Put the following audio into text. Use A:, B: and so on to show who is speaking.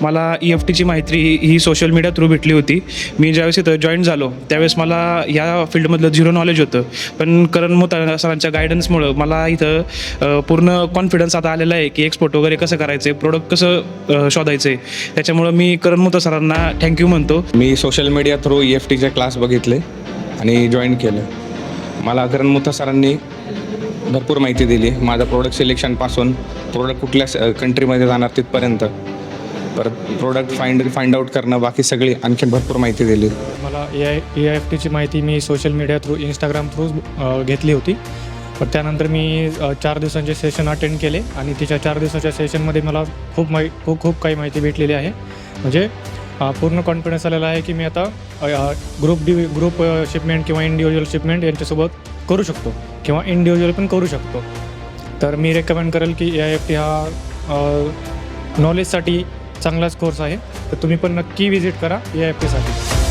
A: मला EFTची माहिती ही सोशल मीडिया थ्रू भेटली होती. मी ज्यावेळेस इथं जॉईन झालो त्यावेळेस मला या फील्डमधलं झिरो नॉलेज होतं. पण करण मोता सरांच्या गायडन्समुळं मला इथं पूर्ण कॉन्फिडन्स आता आलेला आहे की एक्सपोर्ट वगैरे कसं करायचं, प्रोडक्ट कसं शोधायचं आहे. त्याच्यामुळं मी करण मोता सरांना थँक्यू म्हणतो.
B: मी सोशल मीडिया थ्रू EFTचे क्लास बघितले आणि जॉईन केलं. मला करण मोता सरांनी भरपूर माहिती दिली. माझं प्रोडक्ट सिलेक्शनपासून प्रोडक्ट कुठल्या कंट्रीमध्ये जाणार तिथपर्यंत, परत प्रोडक्ट फाइंड आउट करणं, बाकी सगळी आणखी भरपूर माहिती दिली.
C: मला EFTची माहिती मी social media through Instagram through घेतली होती. पण त्यानंतर मी 4 दिवसांचे सेशन अटेंड केले आणि तिच्या 4 दिवसाच्या सेशनमध्ये मला खूप काही माहिती भेटलेली आहे. म्हणजे पूर्ण कॉन्फिडन्स आलेला आहे की मी आता ग्रुप शिपमेंट किंवा इंडिव्हिज्युअल शिपमेंट यांच्यासोबत करू शकतो किंवा इंडिव्हिज्युअल पण करू शकतो. तर मी रेकमेंड करेल की EFT हा नॉलेजसाठी चांगलाच कोर्स आहे. तर तुम्ही पण नक्की विजिट करा EFTसाठी.